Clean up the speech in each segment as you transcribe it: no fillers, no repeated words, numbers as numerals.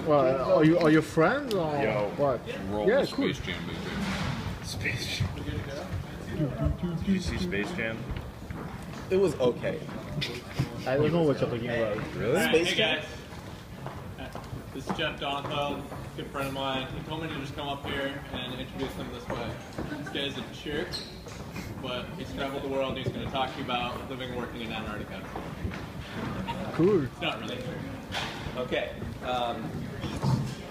Well, are you friends or what? Roll Yeah, the cool. Space Jam movie. Space Jam. Did you see Space Jam? It was okay. I don't know what you're talking about. Really? Space Hey Jam? guys, this is Jeff Donenfeld, good friend of mine. He told me to just come up here and introduce him this way. This guy's a jerk, but he's traveled the world and he's going to talk to you about living and working in Antarctica. Cool. It's not really true. Okay.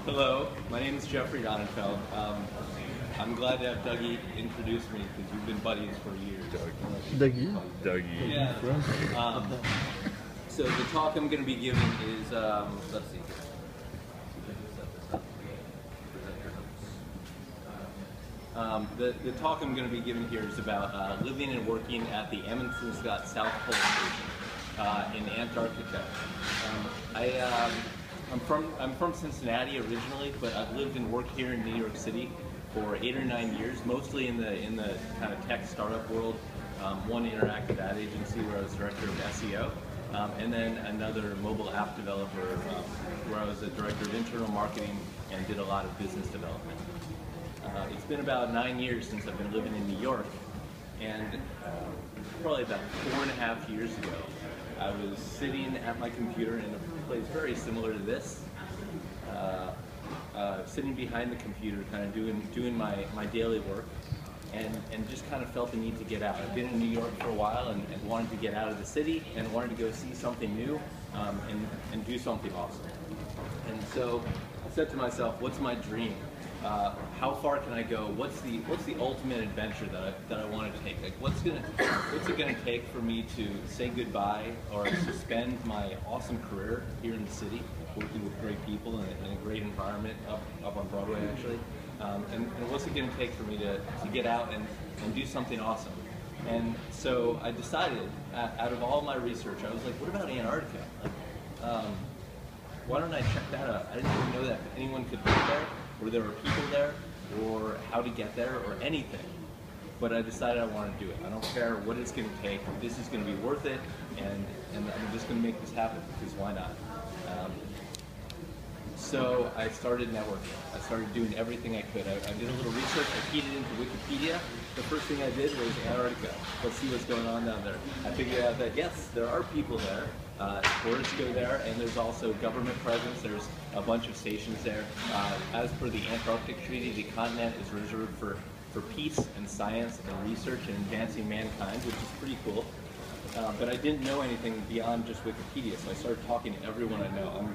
Hello, my name is Jeffrey Donenfeld. I'm glad to have Dougie introduce me because we've been buddies for years. Dougie? Dougie. Yeah. So the talk I'm going to be giving is, let's see. The talk I'm going to be giving here is about living and working at the Amundsen Scott South Pole Station in Antarctica. I'm from Cincinnati originally, but I've lived and worked here in New York City for 8 or 9 years, mostly in the kind of tech startup world. One interactive ad agency where I was director of SEO, and then another mobile app developer where I was a director of internal marketing and did a lot of business development. It's been about 9 years since I've been living in New York, and probably about 4.5 years ago, I was sitting at my computer in a place very similar to this, sitting behind the computer, kind of doing my daily work, and just kind of felt the need to get out. I've been in New York for a while and wanted to get out of the city and wanted to go see something new and do something awesome. And so I said to myself, what's my dream? How far can I go? What's the ultimate adventure that I want to take? Like, what's it gonna take for me to say goodbye or suspend my awesome career here in the city, working with great people in a great environment up on Broadway actually, and what's it gonna take for me to get out and do something awesome? And so I decided, out of all my research, I was like, what about Antarctica? Like, why don't I check that out? I didn't even know that anyone could live there, or there were people there, or how to get there, or anything. But I decided I want to do it. I don't care what it's going to take. This is going to be worth it, and I'm just going to make this happen, because why not? So I started networking. I started doing everything I could. I did a little research. I keyed it into Wikipedia. The first thing I did was Antarctica. Let's see what's going on down there. I figured out that yes, there are people there. Tourists go there, and there's also government presence. There's a bunch of stations there. As per the Antarctic Treaty, the continent is reserved for peace and science and research and advancing mankind, which is pretty cool. But I didn't know anything beyond just Wikipedia, so I started talking to everyone I know.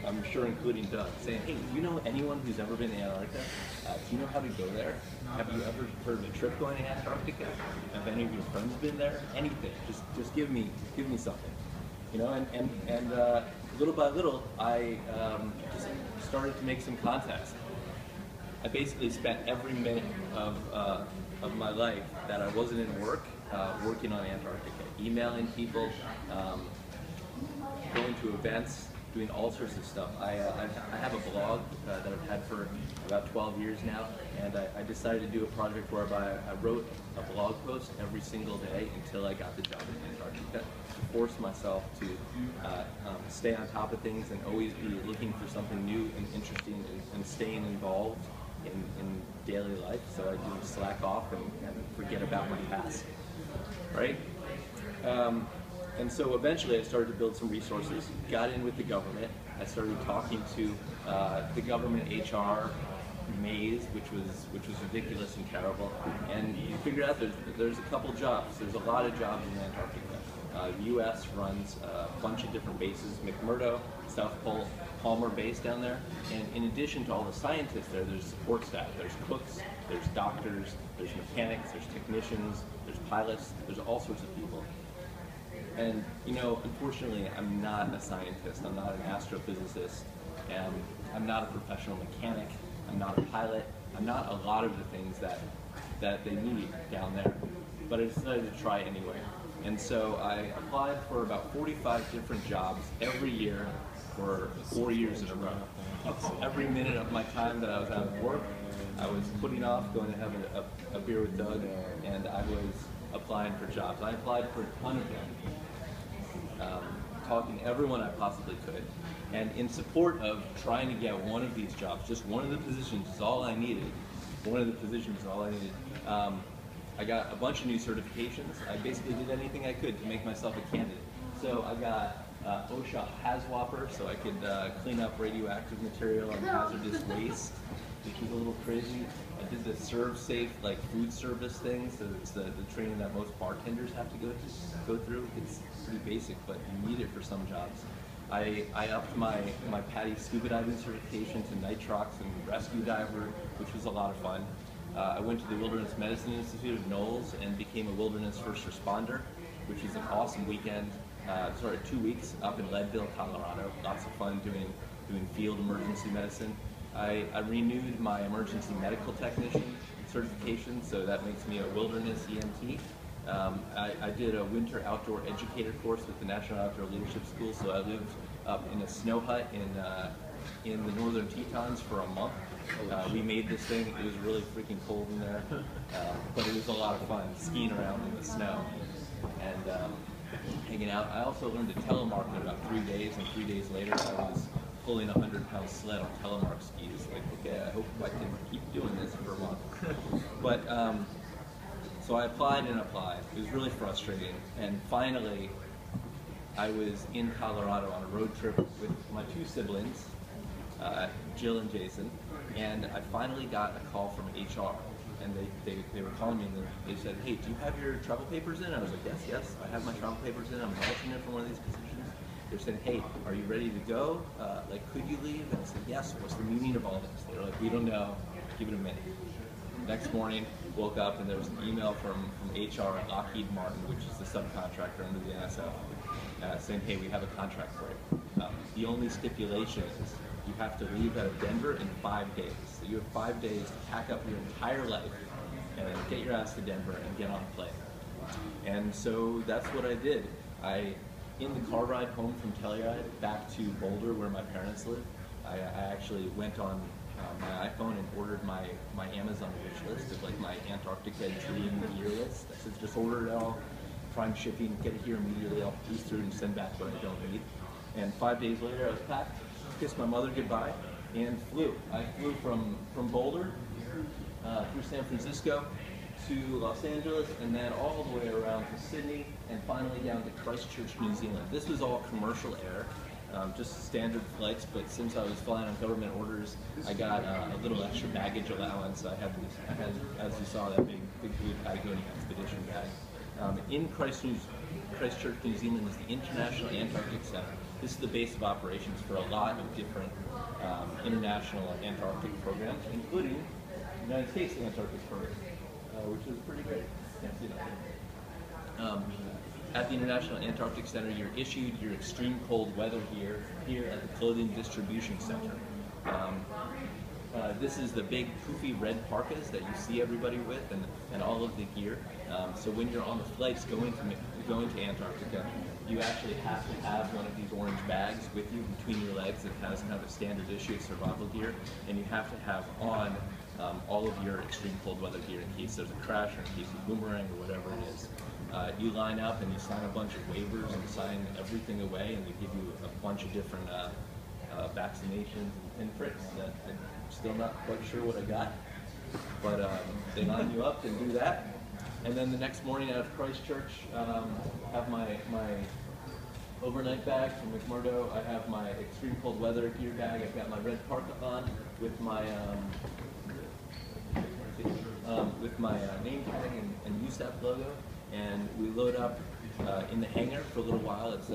I'm sure including Doug, saying, hey, do you know anyone who's ever been to Antarctica? Do you know how to go there? Have you ever heard of a trip going to Antarctica? Have any of your friends been there? Anything. Just give me something. You know, and little by little, I just started to make some contacts. I basically spent every minute of my life that I wasn't in work working on Antarctica, emailing people, going to events, doing all sorts of stuff. I have a blog that I've had for about 12 years now, and I decided to do a project whereby I wrote a blog post every single day until I got the job in Antarctica, to force myself to stay on top of things and always be looking for something new and interesting and staying involved in daily life, so I didn't slack off and forget about my past, right? And so eventually I started to build some resources, got in with the government. I started talking to the government HR maze, which was ridiculous and terrible. And you figure out there's a couple jobs. There's a lot of jobs in Antarctica. The U.S. runs a bunch of different bases, McMurdo, South Pole, Palmer base down there. And in addition to all the scientists there, there's support staff. There's cooks, there's doctors, there's mechanics, there's technicians, there's pilots, there's all sorts of people. And, you know, unfortunately, I'm not a scientist. I'm not an astrophysicist. And I'm not a professional mechanic. I'm not a pilot. I'm not a lot of the things that they need down there. But I decided to try anyway. And so I applied for about 45 different jobs every year for 4 years in a row. Every minute of my time that I was out of work, I was putting off going to have a beer with Doug, and I was applying for jobs. I applied for a ton of them. talking to everyone I possibly could. And in support of trying to get one of these jobs, just one of the positions is all I needed. One of the positions is all I needed. I got a bunch of new certifications. I basically did anything I could to make myself a candidate. So I got OSHA HAZWOPER, so I could clean up radioactive material and hazardous waste, which is a little crazy. I did the Serve Safe, like food service thing, so it's the training that most bartenders have to go through. It's pretty basic, but you need it for some jobs. I upped my PADI scuba diving certification to nitrox and rescue diver, which was a lot of fun. I went to the Wilderness Medicine Institute of Knowles and became a wilderness first responder, which is an awesome weekend. Sort of 2 weeks up in Leadville, Colorado. Lots of fun doing field emergency medicine. I renewed my emergency medical technician certification, so that makes me a wilderness EMT. I did a winter outdoor educator course with the National Outdoor Leadership School, so I lived up in a snow hut in the Northern Tetons for a month. We made this thing. It was really freaking cold in there, but it was a lot of fun skiing around in the snow and hanging out. I also learned to telemark in about 3 days, and 3 days later I was pulling a 100-pound sled on telemark skis. Like, okay, I hope I can keep doing this for a month. But so I applied and applied. It was really frustrating, and finally I was in Colorado on a road trip with my 2 siblings, Jill and Jason, and I finally got a call from HR, and they were calling me and they said, hey, do you have your travel papers in? I was like, yes, I have my travel papers in. I'm alternate for one of these positions. They're saying, hey, are you ready to go? Like, could you leave? And I said, yes, what's the meaning of all this? They were like, we don't know, give it a minute. Next morning, woke up and there was an email from HR at Lockheed Martin, which is the subcontractor under the NSF, saying, hey, we have a contract for you. The only stipulation is you have to leave out of Denver in 5 days. So you have 5 days to pack up your entire life and then get your ass to Denver and get on a plane. And so that's what I did. In the car ride home from Telluride back to Boulder, where my parents live, I actually went on my iPhone and ordered my Amazon wish list of like my Antarctica dream gear list. I said, just order it all, prime shipping, get it here immediately, I'll cruise through and send back what I don't need. And 5 days later I was packed, kissed my mother goodbye, and flew. I flew from Boulder through San Francisco to Los Angeles, and then all the way around to Sydney, and finally down to Christchurch, New Zealand. This was all commercial air, just standard flights, but since I was flying on government orders, I got a little extra baggage allowance. I had, as you saw, that big blue Patagonia expedition bag. In Christchurch, New Zealand is the International Antarctic Center. This is the base of operations for a lot of different international Antarctic programs, including the United States Antarctic Program, which is pretty great. Can't see that. At the International Antarctic Center, you're issued your extreme cold weather gear here at the Clothing Distribution Center. This is the big poofy red parkas that you see everybody with, and all of the gear. So when you're on the flights going to Antarctica, you actually have to have one of these orange bags with you between your legs that has kind of a standard issue of survival gear, and you have to have on all of your extreme cold weather gear in case there's a crash or in case you boomerang or whatever it is. You line up and you sign a bunch of waivers and sign everything away, and they give you a bunch of different vaccinations and tricks that I'm still not quite sure what I got, but they line you up and do that. And then the next morning out of Christchurch, have my overnight bag from McMurdo. I have my extreme cold weather gear bag. I've got my red parka on with my name tag and USAP logo. And we load up in the hangar for a little while. It's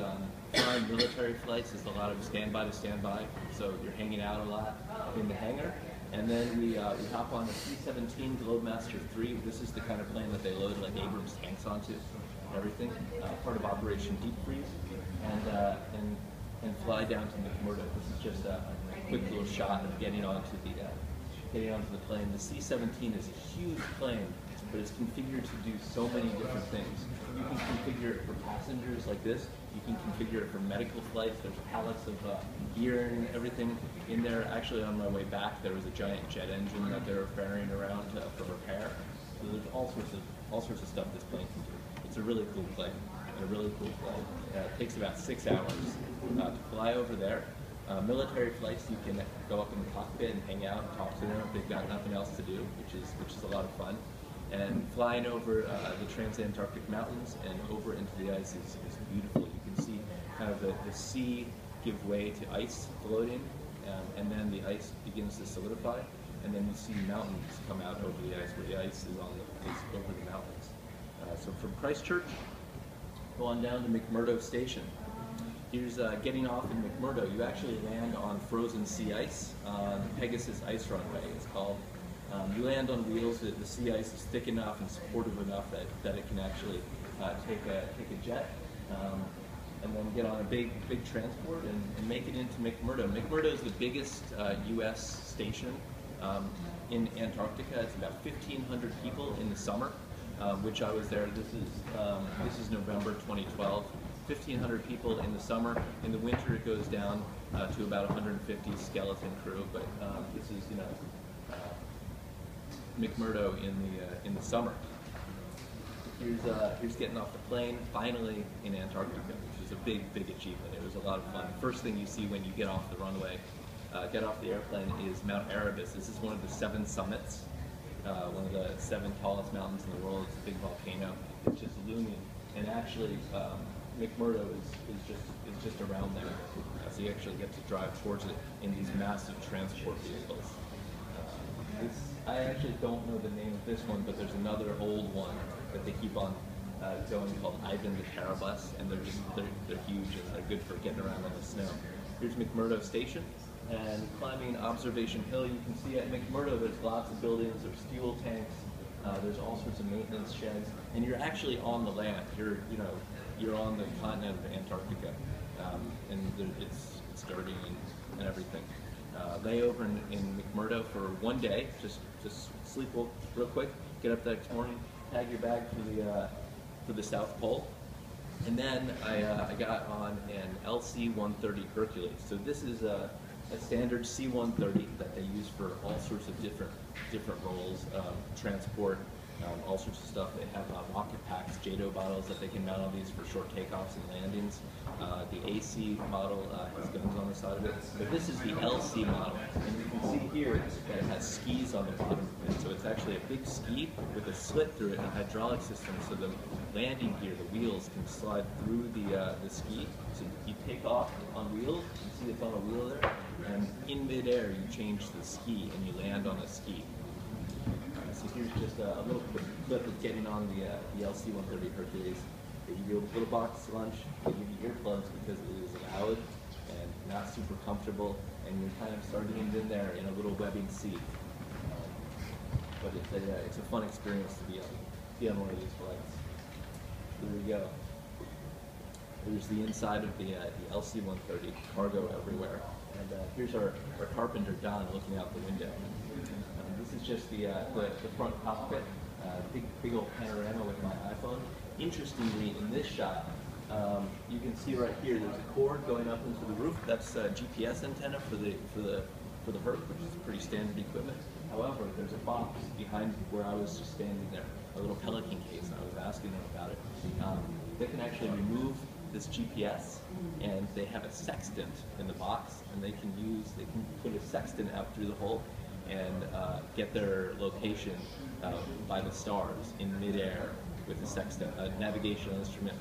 flying military flights. There's a lot of standby to standby, so you're hanging out a lot in the hangar. And then we hop on the C-17 Globemaster III. This is the kind of plane that they load like Abrams tanks onto and everything. Part of Operation Deep Freeze, and fly down to McMurdo. This is just a quick little shot of getting onto the plane. The C-17 is a huge plane, but it's configured to do so many different things. You can configure it for passengers like this. You can configure it for medical flights. There's pallets of gear and everything in there. Actually, on my way back, there was a giant jet engine that they were ferrying around for repair. So there's all sorts of stuff this plane can do. It's a really cool plane. a really cool flight. It takes about 6 hours to fly over there. Military flights, you can go up in the cockpit and hang out and talk to them if they've got nothing else to do, which is a lot of fun. And flying over the Trans-Antarctic Mountains and over into the ice is beautiful. You can see kind of the sea give way to ice floating, and then the ice begins to solidify, and then you see mountains come out over the ice, where the ice is over the mountains. So from Christchurch, go on down to McMurdo Station. Here's getting off in McMurdo. You actually land on frozen sea ice on Pegasus Ice Runway, it's called. You land on wheels. The sea ice is thick enough and supportive enough that it can actually take a jet, and then get on a big transport and make it into McMurdo. McMurdo is the biggest U.S. station in Antarctica. It's about 1,500 people in the summer, which I was there. This is November 2012. 1,500 people in the summer. In the winter, it goes down to about 150 skeleton crew. But this is, McMurdo in the summer. Here's getting off the plane, finally in Antarctica, which is a big achievement. It was a lot of fun. The first thing you see when you get off the runway, get off the airplane, is Mount Erebus. This is one of the 7 summits, one of the 7 tallest mountains in the world. It's a big volcano. It's just looming, and actually, McMurdo is just around there. So you actually get to drive towards it in these massive transport vehicles. I actually don't know the name of this one, but there's another old one that they keep on going called Ivan the Carabus, and they're huge and they're good for getting around on the snow. Here's McMurdo Station, and climbing Observation Hill, you can see at McMurdo there's lots of buildings, there's fuel tanks, there's all sorts of maintenance sheds, and you're actually on the land. You're on the continent of Antarctica, and it's dirty and everything. Layover in McMurdo for one day, just sleep real quick, get up the next morning, tag your bag for the South Pole, and then I got on an LC-130 Percolate. So this is a standard C-130 that they use for all sorts of different roles, transport, all sorts of stuff. They have rocket packs, JATO bottles that they can mount on these for short takeoffs and landings. The AC model has guns on the side of it, but this is the LC model, and you can see here that it has skis on the bottom, and so it's actually a big ski with a slit through it and a hydraulic system, so the landing gear, the wheels, can slide through the ski. So you take off on wheels, you see it's on a wheel there, and in midair you change the ski and you land on a ski. So here's just a little quick clip of getting on the LC-130 Hercules. They give you a little box lunch, they give you earplugs because it is loud and not super comfortable, and you're kind of sardined in there in a little webbing seat. But it's a fun experience to be on one of these flights. There we go. There's the inside of the LC-130, cargo everywhere. And here's our carpenter, Don, looking out the window. This is just the front cockpit, big old panorama with my iPhone. Interestingly, in this shot, you can see right here, there's a cord going up into the roof. That's a GPS antenna for the Herc, which is pretty standard equipment. However, there's a box behind where I was just standing there, a little Pelican case, and I was asking them about it. They can actually remove this GPS, and they have a sextant in the box, and they can put a sextant out through the hole and get their location by the stars in midair with a sextant, a navigational instrument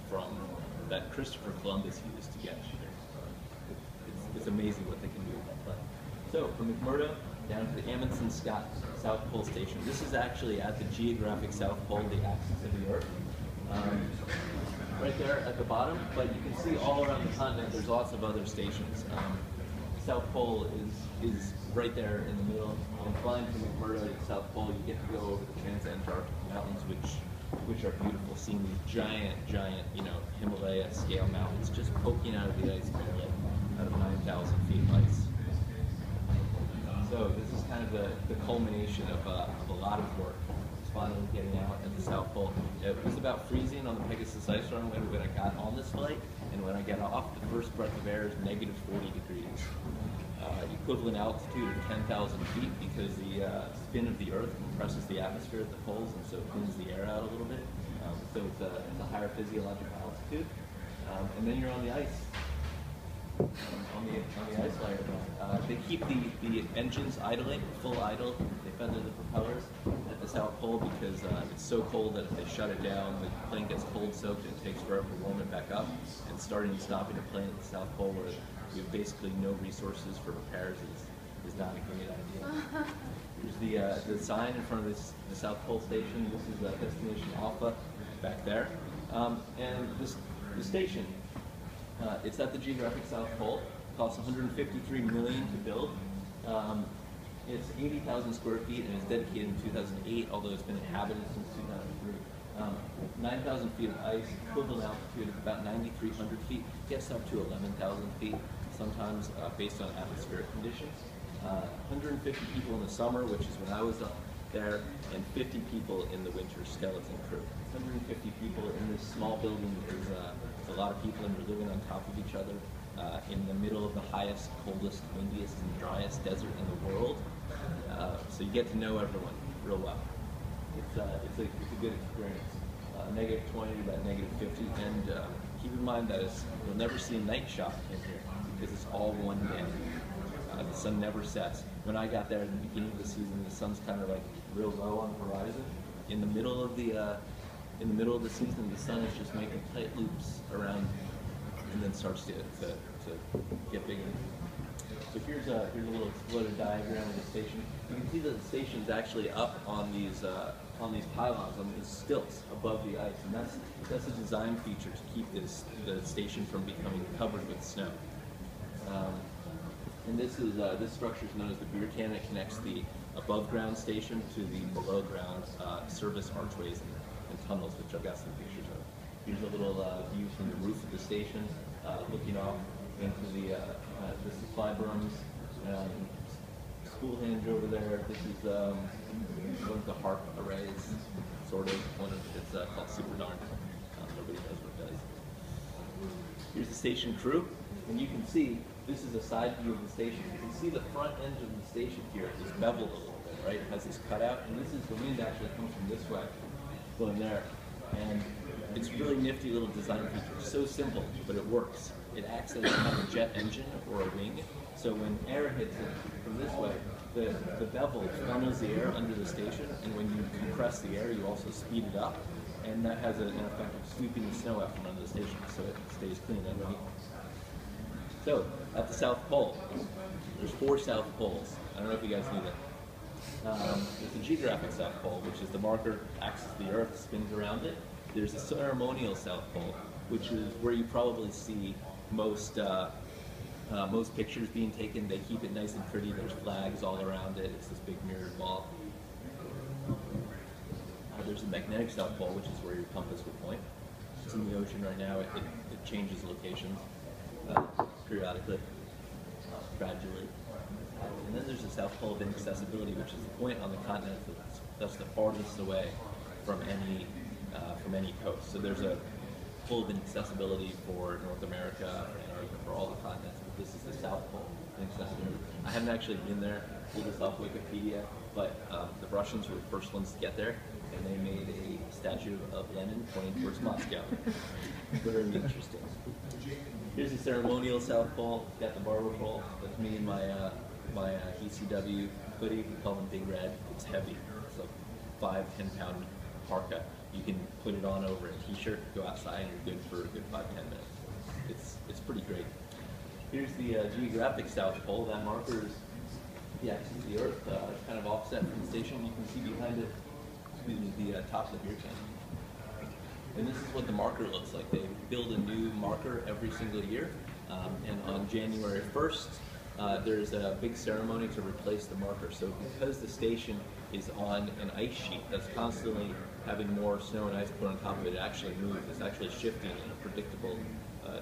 that Christopher Columbus used to get. It's amazing what they can do with that plane. So from McMurdo down to the Amundsen Scott South Pole Station. This is actually at the geographic South Pole, the axis of the Earth. Right there at the bottom, but you can see all around the continent there's lots of other stations. South Pole is right there in the middle, and flying from McMurdo to the South Pole, you get to go over the Trans-Antarctic Mountains, which are beautiful, seeing these giant, Himalaya scale mountains just poking out of the ice barely, out of 9,000 feet of ice. So this is kind of the culmination of a lot of work. It's finally getting out at the South Pole. It was about freezing on the Pegasus Ice Runway when I got on this flight, and when I get off, the first breath of air is negative 40 degrees. Equivalent altitude of 10,000 feet, because the spin of the Earth compresses the atmosphere at the poles, and so it cleans the air out a little bit. So it's a higher physiological altitude. altitude, and then you're on the ice. On the ice layer. They keep the engines idling, full idle. They feather the propellers at the South Pole because it's so cold that if they shut it down, the plane gets cold soaked and it takes forever to warm it back up. And starting and stopping a plane at the South Pole where you have basically no resources for repairs is not a great idea. Here's the sign in front of the South Pole station. This is Destination Alpha back there. And the station, it's at the geographic South Pole. It costs $153 million to build. It's 80,000 square feet and it's dedicated in 2008, although it's been inhabited since 2003. 9,000 feet of ice, equivalent altitude of about 9,300 feet, gets up to 11,000 feet, sometimes based on atmospheric conditions. 150 people in the summer, which is when I was up there, and 50 people in the winter skeleton crew. 150 people in this small building is a lot of people, and you're living on top of each other in the middle of the highest, coldest, windiest, and driest desert in the world. So you get to know everyone real well. It's a good experience. -20 to about -50, and keep in mind that you'll never see a night shot in here because it's all one day. The sun never sets. When I got there at the beginning of the season, the sun's kind of like real low on the horizon. In the middle of the season, the sun is just making tight loops around, and then starts to get bigger. So here's a little exploded diagram of the station. You can see that the station's actually up on these pylons, on these stilts above the ice, and that's a design feature to keep the station from becoming covered with snow. And this structure is known as the beer can. It connects the above-ground station to the below-ground service archways and tunnels, which I've got some pictures of. Here's a little view from the roof of the station, looking off into the supply berms. School hinge over there. This is one of the HARP arrays, sort of. It's called Super Darn. Nobody knows what it does. Here's the station crew, and you can see this is a side view of the station. You can see the front end of the station here is beveled a little bit, right? It has this cutout, and this is the wind actually comes from this way, going there. And it's a really nifty little design feature. It's so simple, but it works. It acts as kind of a jet engine or a wing. So when air hits it from this way, the bevel funnels the air under the station, and when you compress the air, you also speed it up, and that has an effect of sweeping the snow out from under the station, so it stays clean underneath. So, at the South Pole, there's 4 South Poles. I don't know if you guys knew that. There's the geographic South Pole, which is the marker axis of the Earth, spins around it. There's the ceremonial South Pole, which is where you probably see most pictures being taken. They keep it nice and pretty. There's flags all around it. It's this big mirrored ball. There's the magnetic South Pole, which is where your compass would point. It's in the ocean right now. It changes locations periodically, gradually. And then there's the South Pole of inaccessibility, which is the point on the continent that's the farthest away from any coast. So there's a pole of inaccessibility for North America, for Antarctica, for all the continents, but this is the South Pole of inaccessibility. I haven't actually been there, pulled this off Wikipedia, but the Russians were the first ones to get there, and they made a statue of Lenin pointing towards Moscow. Very interesting. Here's the ceremonial South Pole. Got the barber pole. That's me in my ECW hoodie. We call them Big Red. It's heavy. It's like 5-10 pound parka. You can put it on over a t-shirt, go outside, and you're good for a good 5-10 minutes. It's pretty great. Here's the geographic South Pole. That marker is the axis of the Earth, kind of offset from the station. You can see behind it the top of the beer can. And this is what the marker looks like. They build a new marker every single year, and on January 1st, there's a big ceremony to replace the marker. So because the station is on an ice sheet that's constantly having more snow and ice put on top of it, it actually moves. It's actually shifting in a predictable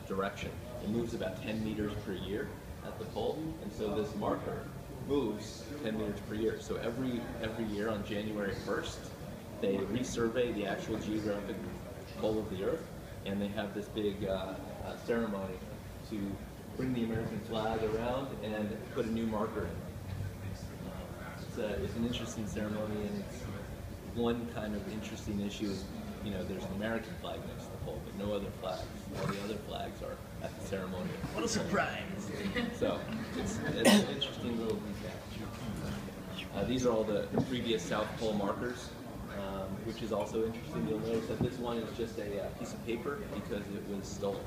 direction. It moves about 10 meters per year at the pole, and so this marker moves 10 meters per year. So every year on January 1st, they resurvey the actual geographic pole of the Earth, and they have this big ceremony to bring the American flag around and put a new marker in. It's an interesting ceremony, and it's one kind of interesting issue is, there's an American flag next to the Pole, but no other flags. All the other flags are at the ceremony. What a surprise! So it's an interesting little detail. These are all the previous South Pole markers, which is also interesting. You'll notice that this one is just a piece of paper because it was stolen.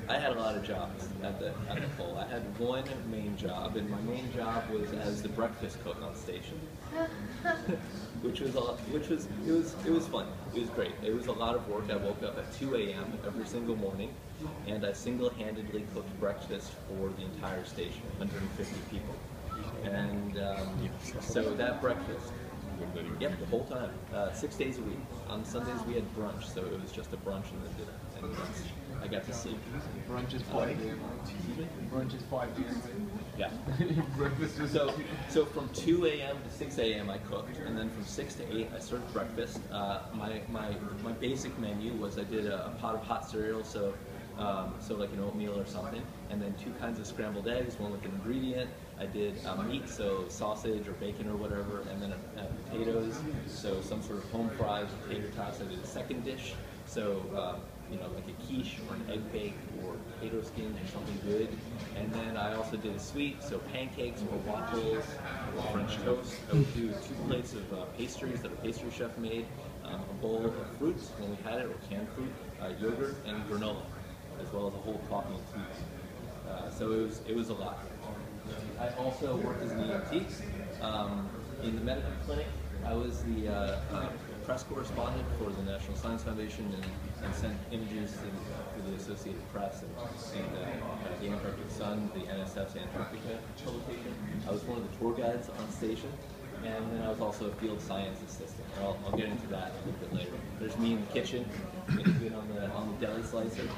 I had a lot of jobs at the pole. I had one main job, and my main job was as the breakfast cook on station, which was fun. It was great. It was a lot of work. I woke up at 2 a.m. every single morning, and I single-handedly cooked breakfast for the entire station, 150 people, and so that breakfast. Yep, the whole time, 6 days a week. On Sundays we had brunch, so it was just a brunch and then dinner, and I got to sleep. Brunch is 5 days. Brunch is 5 days. Yeah. Breakfast is So from 2 a.m. to 6 a.m. I cooked, and then from 6 to 8 I served breakfast. My basic menu was I did a pot of hot cereal, so like an oatmeal or something, and then 2 kinds of scrambled eggs, one with an ingredient. I did meat, so sausage or bacon or whatever, and then potatoes, so some sort of home fries, tater tots. I did a second dish, so like a quiche or an egg bake or potato skins or something good. And then I also did a sweet, so pancakes or waffles or French toast. I would do 2 plates of pastries that a pastry chef made, a bowl of fruits when we had it, or canned fruit, yogurt, and granola, as well as a whole coffee and tea. So it was a lot. I also worked as an EMT in the medical clinic. I was the press correspondent for the National Science Foundation and sent images to the Associated Press and the Antarctic Sun, the NSF's Antarctica publication. I was one of the tour guides on station, and then I was also a field science assistant. I'll get into that a little bit later. There's me in the kitchen, getting good on the deli slicer,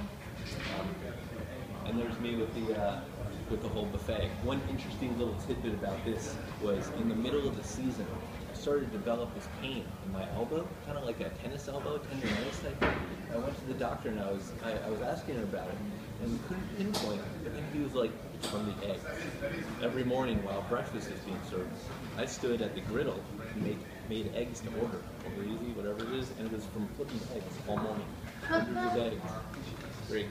and there's me with the whole buffet. One interesting little tidbit about this was in the middle of the season, I started to develop this pain in my elbow, kind of like a tennis elbow, tendonitis type thing. I went to the doctor and I was asking him about it, and we couldn't pinpoint it. And he was like, it's from the eggs. Every morning while breakfast is being served, I stood at the griddle and made eggs to order, or easy, whatever it is, and it was from flipping eggs all morning. Hundreds of eggs. Great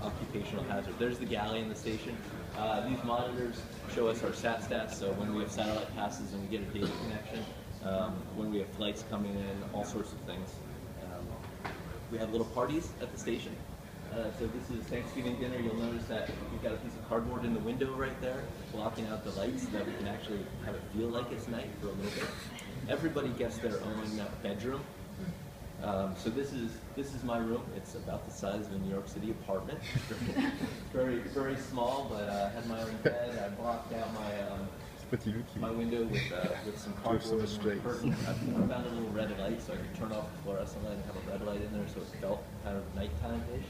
occupational hazard. There's the galley in the station. These monitors show us our SAT stats, so when we have satellite passes and we get a data connection, when we have flights coming in, all sorts of things. We have little parties at the station. So this is Thanksgiving dinner. You'll notice that we've got a piece of cardboard in the window right there, blocking out the lights so that we can actually have it feel like it's night for a little bit. Everybody gets their own bedroom. So this is my room. It's about the size of a New York City apartment. Very, very small, but I had my own bed. I blocked out my window with some cardboard and curtains. I found a little red light so I could turn off the fluorescent light and have a red light in there so it felt kind of nighttime-ish.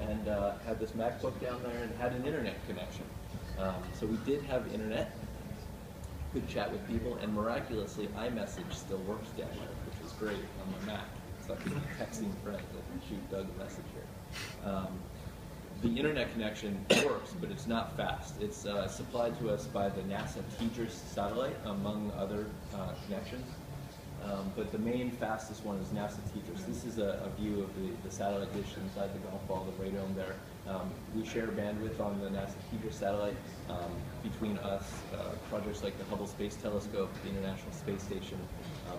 And had this MacBook down there and had an internet connection. So we did have internet, could chat with people, and miraculously iMessage still works down there, which was great on my Mac. So I can texting friends and shoot Doug a message here. The internet connection works, but it's not fast. It's supplied to us by the NASA TDRS satellite, among other connections. But the main fastest one is NASA TDRS. This is a view of the satellite dish inside the golf ball, the radome there. We share bandwidth on the NASA TDRS satellite between us, projects like the Hubble Space Telescope, the International Space Station,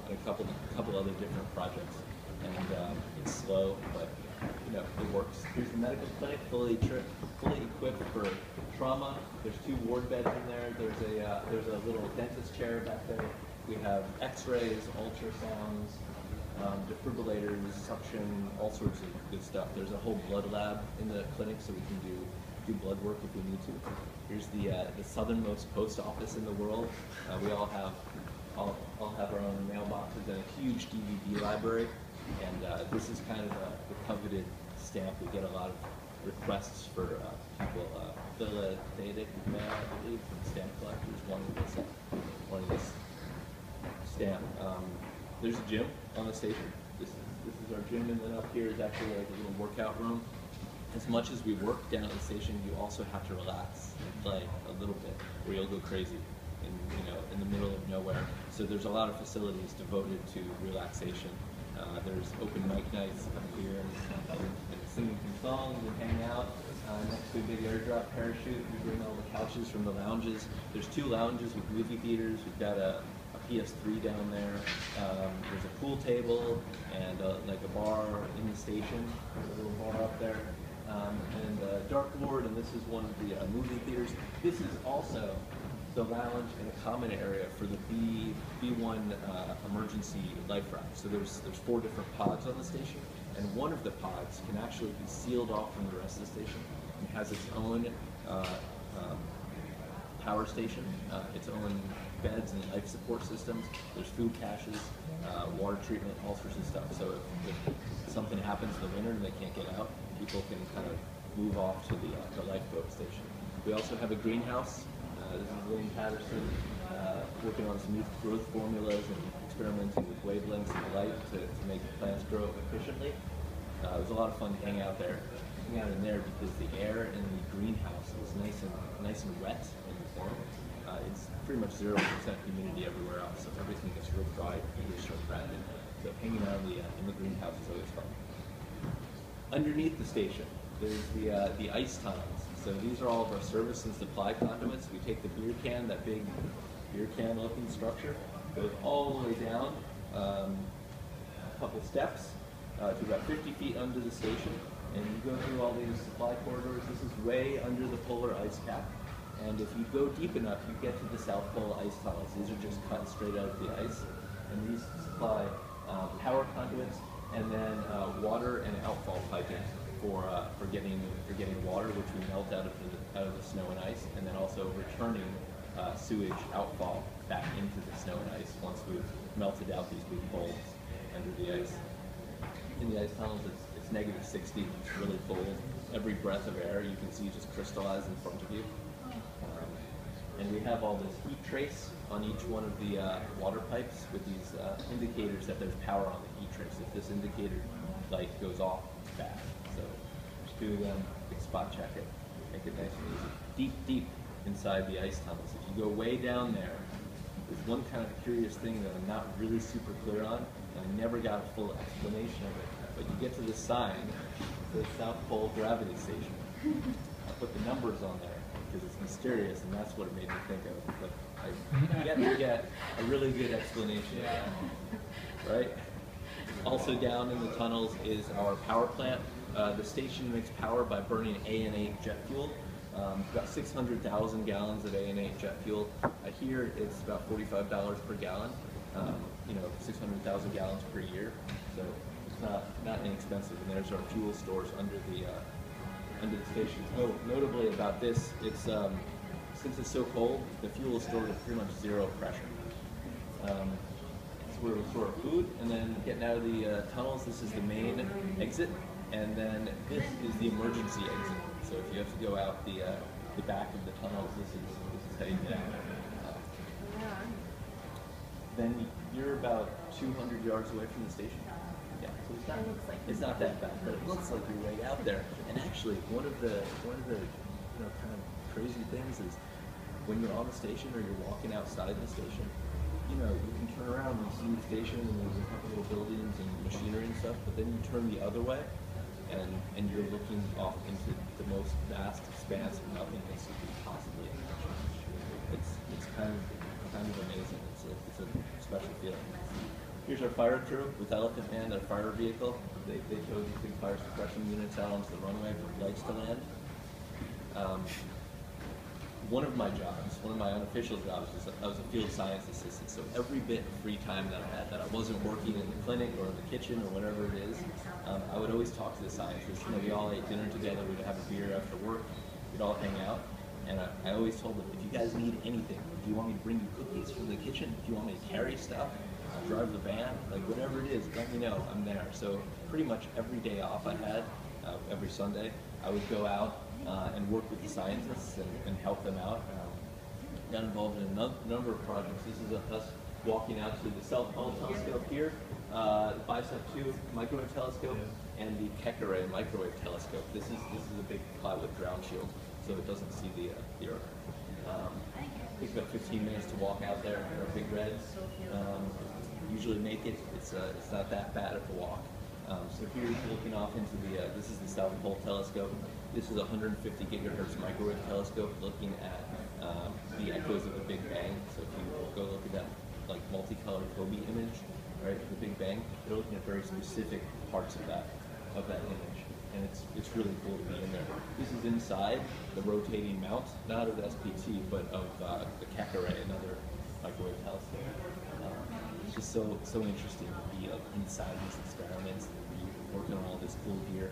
and a couple other different projects. And it's slow, but it works. Here's the medical clinic, fully equipped for trauma. There's 2 ward beds in there. There's a little dentist chair back there. We have X-rays, ultrasounds, defibrillators, suction, all sorts of good stuff. There's a whole blood lab in the clinic, so we can do blood work if we need to. Here's the southernmost post office in the world. We all have our own mailboxes and a huge DVD library. And this is kind of the coveted stamp. We get a lot of requests for people, philatelic mail, I believe, from stamp collectors wanting this stamp. There's a gym on the station. This is our gym, and then up here is actually like a little workout room. As much as we work down at the station, you also have to relax and play a little bit, or you'll go crazy in the middle of nowhere. So there's a lot of facilities devoted to relaxation. There's open mic nights up here and singing some songs and hang out. Next to a big airdrop parachute, we bring all the couches from the lounges. There's 2 lounges with movie theaters. We've got a PS3 down there. There's a pool table and like a bar in the station, a little bar up there. And Dark Lord, and this is one of the movie theaters. This is also the lounge and a common area for the B1 emergency life raft. So there's 4 different pods on the station, and one of the pods can actually be sealed off from the rest of the station. It has its own power station, its own beds and life support systems. There's food caches, water treatment, all sorts of stuff. So if something happens in the winter and they can't get out, people can kind of move off to the lifeboat station. We also have a greenhouse. This is William Patterson working on some new growth formulas and experimenting with wavelengths and light to make plants grow efficiently. It was a lot of fun to hang out there. Hang out in there because the air in the greenhouse is nice and wet and warm. It's pretty much 0% humidity everywhere else, so everything gets real dry and sharp branded. So hanging out in the greenhouse is always fun. Underneath the station, there's the ice tunnels. So these are all of our service and supply conduits. We take the beer can, that big beer can looking structure, goes all the way down a couple steps to about 50 feet under the station. And you go through all these supply corridors. This is way under the polar ice cap. And if you go deep enough, you get to the South Pole ice tunnels. These are just cut straight out of the ice. And these supply power conduits and then water and outfall piping for getting water, which we melt out of the snow and ice, and then also returning sewage outfall back into the snow and ice once we've melted out these big bowls under the ice. In the ice tunnels, it's negative 60. It's really cold. Every breath of air you can see just crystallize in front of you. And we have all this heat trace on each one of the water pipes with these indicators that there's power on the heat trace. If this indicator light goes off, it's bad. So just do them, spot check it, make it nice and easy. Deep inside the ice tunnels. If you go way down there's one kind of curious thing that I'm not really super clear on, and I never got a full explanation of it. But you get to this sign, the South Pole Gravity Station. I put the numbers on there because it's mysterious, and that's what it made me think of. But I yet to get a really good explanation of that, right? Also down in the tunnels is our power plant. The station makes power by burning A&A jet fuel. About 600,000 gallons of A&A jet fuel. Here it's about $45 per gallon. 600,000 gallons per year. So it's not inexpensive. And there's our fuel stores under the station. Oh, notably about this, it's since it's so cold, the fuel is stored at pretty much 0 pressure. It's where we store our food, and then getting out of the tunnels, this is the main exit, and then this is the emergency exit. So if you have to go out the back of the tunnels, this is how you get out. Then you're about 200 yards away from the station. Yeah, so it's not that bad, but it looks like you're way out there. And actually, one of the kind of crazy things is when you're on the station or you're walking outside the station, you can turn around and see the station and there's a couple little buildings and machinery and stuff, but then you turn the other way and you're looking off into the most vast expanse of nothingness you could possibly imagine. It's kind of amazing. It's a special feeling. Here's our fire crew with Elephant Man, their fire vehicle. They tow these big fire suppression units out onto the runway for flights to land. One of my jobs, one of my unofficial jobs, was I was a field science assistant. So every bit of free time that I had, that I wasn't working in the clinic or in the kitchen or whatever it is, I would always talk to the scientists. We all ate dinner together. We'd have a beer after work. We'd all hang out. And I always told them, if you guys need anything, if you want me to bring you cookies from the kitchen, if you want me to carry stuff, drive the van, like whatever it is, let me know, I'm there. So pretty much every day off I had, every Sunday, I would go out and work with the scientists and help them out. Got involved in a number of projects. This is us walking out to the South Pole telescope here, the Bicep 2 microwave telescope, and the Keck-Array microwave telescope. This is a big plywood ground shield, so it doesn't see the Earth. It takes about 15 minutes to walk out there in our big reds. usually make it. It's not that bad of a walk. So here you're looking off into this is the South Pole telescope. This is a 150 gigahertz microwave telescope looking at the echoes of the Big Bang. So if you go look at that like multicolored Kobe image, right, the Big Bang, they're looking at very specific parts of that image. And it's really cool to be in there. This is inside the rotating mount, not of SPT, but of the Keck-Array, another microwave telescope. It's just so interesting to be inside these experiments, and be working on all this cool gear.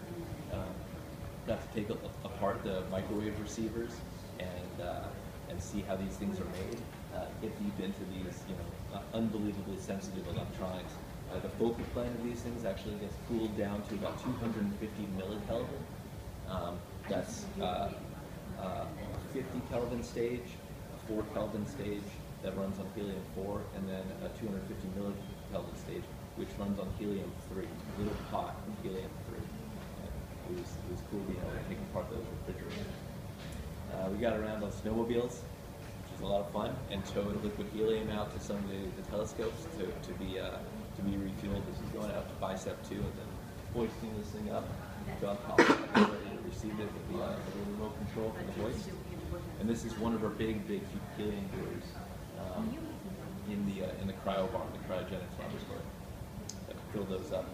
Got to take apart the microwave receivers and see how these things are made. Get deep into these, unbelievably sensitive electronics. The focal plane of these things actually gets cooled down to about 250 millikelvin. That's a 50 Kelvin stage, a 4 Kelvin stage that runs on helium-4, and then a 250 millikelvin stage, which runs on helium-3, a little pot of helium-3. It was cool being able to take apart those refrigerators. We got around on snowmobiles, which was a lot of fun, and towed liquid helium out to some of the telescopes to be refueled. This is going out to Bicep 2 and then hoisting this thing up. John Powell ready to receive it with the remote control for the hoist. And this is one of our big helium brewers in the cryo bar, the cryogenics laboratory. Fill those up.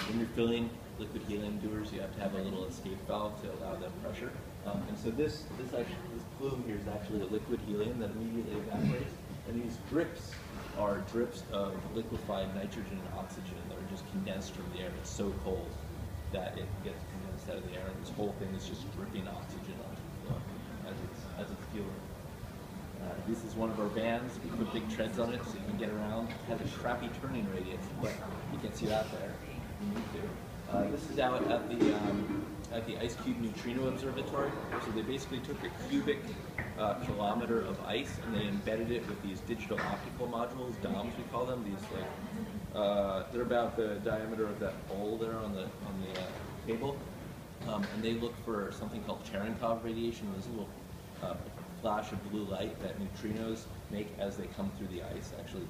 When you're filling liquid helium dewars, you have to have a little escape valve to allow that pressure. And so this plume here is actually a liquid helium that immediately evaporates. And these drips are drips of liquefied nitrogen and oxygen that are just condensed from the air. It's so cold that it gets condensed out of the air, and this whole thing is just dripping oxygen onto the floor as it's fueling. This is one of our vans. We put big treads on it so you can get around. It has a crappy turning radius, but it gets you out there. This is out at the Ice Cube Neutrino Observatory. So they basically took a cubic kilometer of ice and they embedded it with these digital optical modules, DOMs we call them. These they're about the diameter of that bowl there on the table, and they look for something called Cherenkov radiation. There's a little flash of blue light that neutrinos make as they come through the ice. Actually,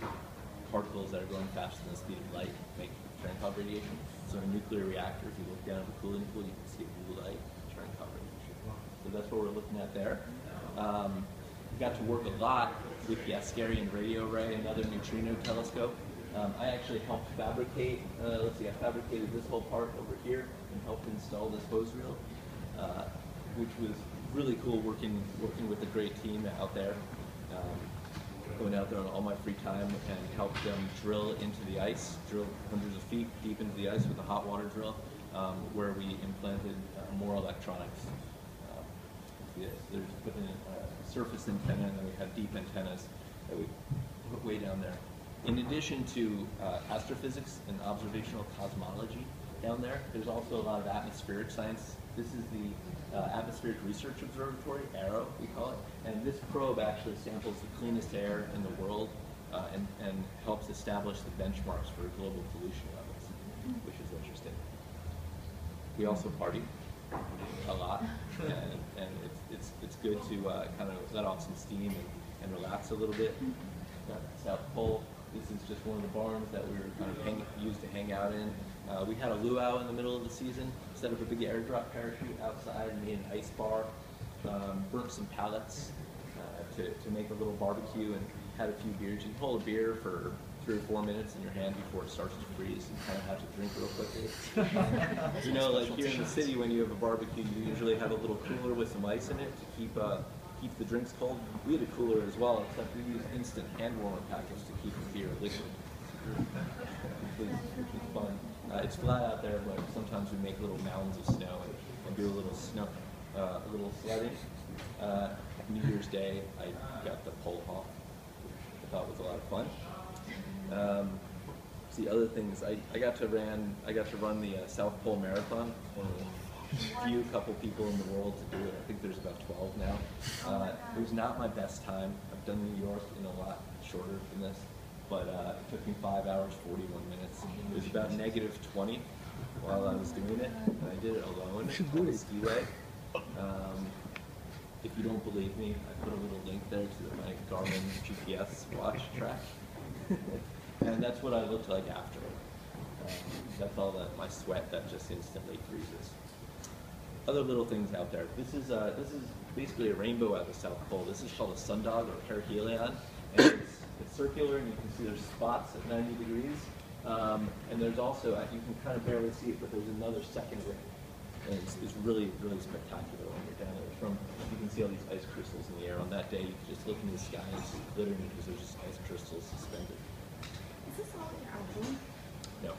particles that are going faster than the speed of light make Cherenkov radiation. So in a nuclear reactor, if you look down at the cooling pool, you can see blue light, Cherenkov radiation. So that's what we're looking at there. We got to work a lot with the Ascarian Radio Array, another neutrino telescope. I actually helped fabricate, I fabricated this whole part over here and helped install this hose reel, which was really cool working with a great team out there. Going out there on all my free time and help them drill into the ice, drill hundreds of feet deep into the ice with a hot water drill, where we implanted more electronics. There's put in a surface antenna, and then we have deep antennas that we put way down there. In addition to astrophysics and observational cosmology down there, there's also a lot of atmospheric science. This is the Atmospheric Research Observatory, ARROW we call it, and this probe actually samples the cleanest air in the world and helps establish the benchmarks for global pollution levels, which is interesting. We also party a lot, and it's good to kind of let off some steam and relax a little bit. Got South Pole. This is just one of the barns that we were kind of used to hang out in. We had a luau in the middle of the season, set up a big airdrop parachute outside, made an ice bar, burnt some pellets to make a little barbecue, and had a few beers. You can hold a beer for 3 or 4 minutes in your hand before it starts to freeze. You kind of have to drink real quickly. You know, like here in the city, when you have a barbecue, you usually have a little cooler with some ice in it to keep the drinks cold. We had a cooler as well, except we used instant hand warmer packets to keep the beer liquid, which is fun. It's flat out there, but sometimes we make little mounds of snow and do a little sledding. New Year's Day, I got the pole hawk, which I thought was a lot of fun. The other things, I got to run the South Pole Marathon. One of the couple people in the world to do it. I think there's about 12 now. It was not my best time. I've done New York in a lot shorter than this, but it took me 5 hours, 41 minutes. It was about -20 while I was doing it, and I did it alone on a skiway. If you don't believe me, I put a little link there to my Garmin GPS watch track. And that's what I looked like after. That's all that my sweat that just instantly freezes. Other little things out there. This is basically a rainbow at the South Pole. This is called a sundog or perihelion, and it's circular, and you can see there's spots at 90 degrees. And there's also, you can kind of barely see it, but there's another second ring. And it's really, really spectacular when you're down there. You can see all these ice crystals in the air. On that day, you can just look into the sky and see it glittering because there's just ice crystals suspended. Is this all in your album? No.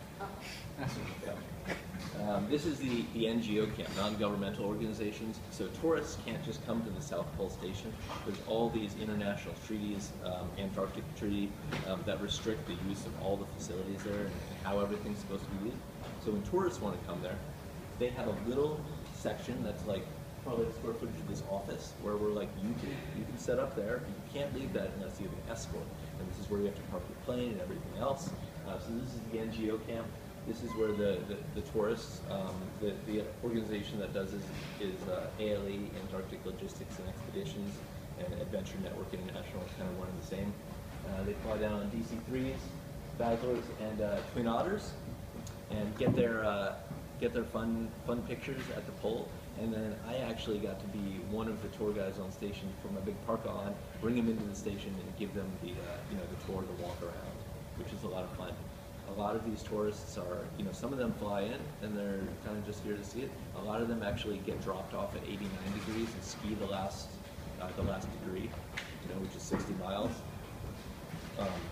This is the NGO camp, non-governmental organizations. So tourists can't just come to the South Pole Station. There's all these international treaties, Antarctic Treaty, that restrict the use of all the facilities there and how everything's supposed to be used. So when tourists want to come there, they have a little section that's like probably the square footage of this office where we're like, you can set up there. You can't leave that unless you have an escort. And this is where you have to park your plane and everything else. So this is the NGO camp. This is where the tourists, the organization that does this is ALE, Antarctic Logistics and Expeditions, and Adventure Network International, is kind of one and the same. They fly down on DC-3s, Basler's, and Twin Otters, and get their fun pictures at the pole. And then I actually got to be one of the tour guides on station, put my big parka on, bring them into the station, and give them the tour to walk around, which is a lot of fun. A lot of these tourists are, some of them fly in and they're kind of just here to see it. A lot of them actually get dropped off at 89 degrees and ski the last degree, which is 60 miles.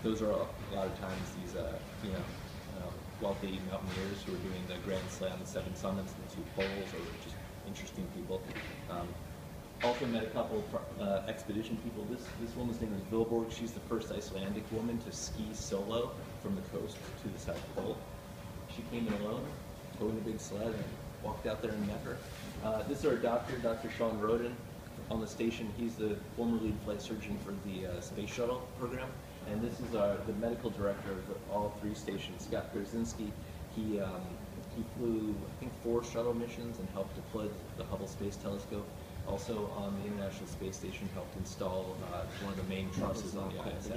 Those are a lot of times these, wealthy mountaineers who are doing the Grand Slam, the 7 summits, and the 2 poles, or just interesting people. Also met a couple of expedition people. This woman's name is Vilborg. She's the first Icelandic woman to ski solo from the coast to the South Pole. She came in alone, towing a big sled, and walked out there and met her. This is our doctor, Dr. Sean Roden, on the station. He's the former lead flight surgeon for the space shuttle program. And this is the medical director of all 3 stations, Scott Krasinski. He flew, I think, 4 shuttle missions and helped deploy the Hubble Space Telescope. Also on the International Space Station, helped install one of the main trusses on the ISS.